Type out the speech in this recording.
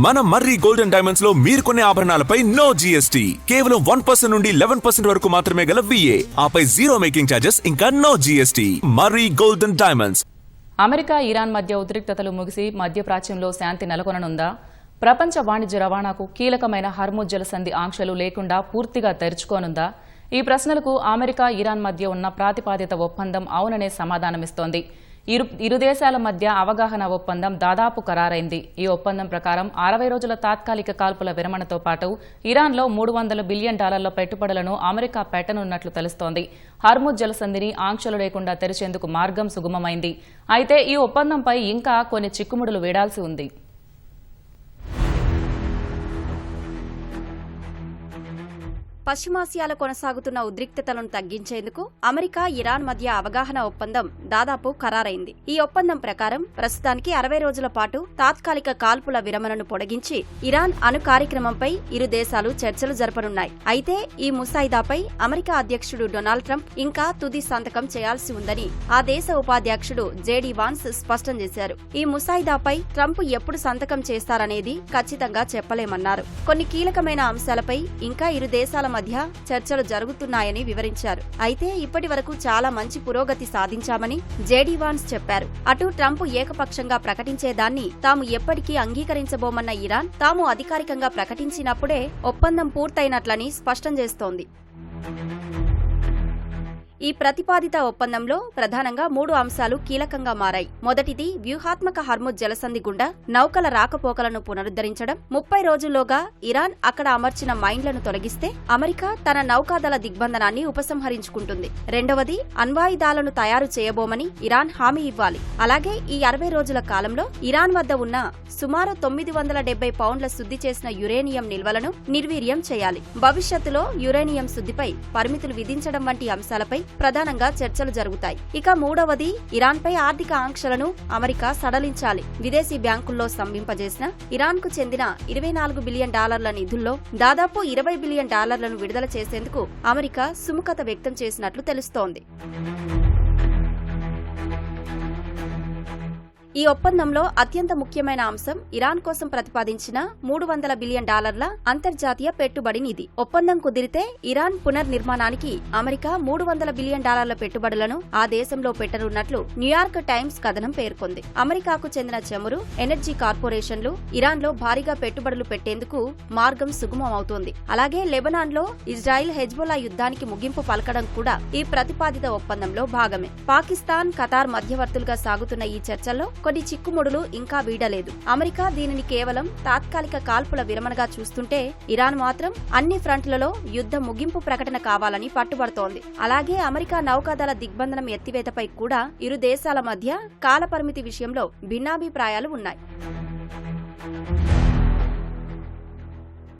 మన మర్రి golden diamonds లో మీరు కొనే ఆభరణాలపై నో జీఎస్టీ, కేవలం 1% నుండి 11% వరకు మాత్రమే గల VA, ఆపై జీరో మేకింగ్ ఛార్జెస్ ఇంకా నో జీఎస్టీ. మర్రి గోల్డెన్ డైమండ్స్. అమెరికా ఇరాన్ మధ్య ఉద్రిక్తతలు ముగిసి మధ్యప్రాచ్యంలో శాంతి నెలకొననుందా? ప్రపంచ వాణిజ్య రవాణాకు కీలకమైన హర్ముజ్ జలసంధి ఆంక్షలు లేకుండా పూర్తిగా తెరుచుకోనుందా? ఈ ప్రశ్నలకు అమెరికా ఇరాన్ మధ్య ఉన్న ప్రాతిపాదిత ఒప్పందం అవుననే సమాధానమిస్తోంది. ఇరు దేశాల మధ్య అవగాహన ఒప్పందం దాదాపు ఖరారైంది. ఈ ఒప్పందం ప్రకారం 60 రోజుల తాత్కాలిక కాల్పుల విరమణతో పాటు ఇరాన్లో $300 బిలియన్ పెట్టుబడులను అమెరికా పెట్టనున్నట్లు తెలుస్తోంది. హర్ముజ్ జలసంధిని ఆంక్షలు లేకుండా తెరిచేందుకు మార్గం సుగమమైంది. అయితే ఈ ఒప్పందంపై ఇంకా కొన్ని చిక్కుముడులు వేడాల్సి ఉంది. పశ్చిమాసియాలో కొనసాగుతున్న ఉద్రిక్తతలను తగ్గించేందుకు అమెరికా ఇరాన్ మధ్య అవగాహన ఒప్పందం దాదాపు ఖరారైంది. ఈ ఒప్పందం ప్రకారం ప్రస్తుతానికి 60 రోజుల పాటు తాత్కాలిక కాల్పుల విరమణను పొడిగించి ఇరాన్ అణు కార్యక్రమంపై ఇరు దేశాలు చర్చలు జరపనున్నాయి. అయితే ఈ ముసాయిదాపై అమెరికా అధ్యక్షుడు డొనాల్డ్ ట్రంప్ ఇంకా తుది సంతకం చేయాల్సి ఉందని ఆ దేశ ఉపాధ్యక్షుడు జేడీ వాన్స్ స్పష్టం చేశారు. ఈ ముసాయిదాపై ట్రంప్ ఎప్పుడు సంతకం చేస్తారనేది ఖచ్చితంగా చెప్పలేమన్నారు. కొన్ని కీలకమైన అంశాలపై ఇంకా ఇరు దేశాల మధ్య చర్చలు జరుగుతున్నాయని వివరించారు. అయితే ఇప్పటి వరకు చాలా మంచి పురోగతి సాధించామని జేడీ వాన్స్ చెప్పారు. అటు ట్రంప్ ఏకపక్షంగా ప్రకటించేదాన్ని తాము ఎప్పటికీ అంగీకరించబోమన్న ఇరాన్ తాము అధికారికంగా ప్రకటించినప్పుడే ఒప్పందం పూర్తయినట్లని స్పష్టం చేస్తోంది. ఈ ప్రతిపాదిత ఒప్పందంలో ప్రధానంగా 3 అంశాలు కీలకంగా మారాయి. మొదటిది వ్యూహాత్మక హర్ముజ్ జలసంధి గుండా నౌకల రాకపోకలను పునరుద్ధరించడం. 30 రోజుల్లోగా ఇరాన్ అక్కడ అమర్చిన మైన్లను తొలగిస్తే అమెరికా తన నౌకాదళ దిగ్బంధనాన్ని ఉపసంహరించుకుంటుంది. రెండవది అణ్వాయుధాలను తయారు చేయబోమని ఇరాన్ హామీ ఇవ్వాలి. అలాగే ఈ 60 రోజుల కాలంలో ఇరాన్ వద్ద ఉన్న సుమారు 970 పౌండ్ల శుద్ధి చేసిన యురేనియం నిల్వలను నిర్వీర్యం చేయాలి. భవిష్యత్తులో యురేనియం శుద్ధిపై పరిమితులు విధించడం వంటి అంశాలపై ప్రధానంగా చర్చలు జరుగుతాయి. ఇక మూడవది ఇరాన్పై ఆర్థిక ఆంక్షలను అమెరికా సడలించాలి. విదేశీ బ్యాంకుల్లో స్తంభింపజేసిన ఇరాన్కు చెందిన $24 బిలియన్ నిధుల్లో దాదాపు $20 బిలియన్ విడుదల చేసేందుకు అమెరికా సుముఖత వ్యక్తం చేసినట్లు తెలుస్తోంది. ఈ ఒప్పందంలో అత్యంత ముఖ్యమైన అంశం ఇరాన్ కోసం ప్రతిపాదించిన $300 బిలియన్ అంతర్జాతీయ పెట్టుబడి నిధి. ఒప్పందం కుదిరితే ఇరాన్ పునర్నిర్మాణానికి అమెరికా $300 బిలియన్ పెట్టుబడులను ఆ దేశంలో పెట్టనున్నట్లు న్యూయార్క్ టైమ్స్ కథనం పేర్కొంది. అమెరికాకు చెందిన చమురు, ఎనర్జీ కార్పొరేషన్లు ఇరాన్లో భారీగా పెట్టుబడులు పెట్టేందుకు మార్గం సుగమం అవుతోంది. అలాగే లెబనాన్లో ఇజ్రాయిల్ హెజ్బొల్లా యుద్ధానికి ముగింపు పలకడం కూడా ఈ ప్రతిపాదిత ఒప్పందంలో భాగమే. పాకిస్తాన్, ఖతార్ మధ్యవర్తులుగా సాగుతున్న ఈ చర్చల్లో కొన్ని చిక్కుముడులు ఇంకా వీడలేదు. అమెరికా దీనిని కేవలం తాత్కాలిక కాల్పుల విరమణగా చూస్తుంటే ఇరాన్ మాత్రం అన్ని ఫ్రంట్లలో యుద్ధ ముగింపు ప్రకటన కావాలని పట్టుబడుతోంది. అలాగే అమెరికా నౌకాదళ దిగ్బంధనం ఎత్తివేతపై కూడా ఇరు దేశాల మధ్య కాలపరిమితి విషయంలో భిన్నాభిప్రాయాలు ఉన్నాయి.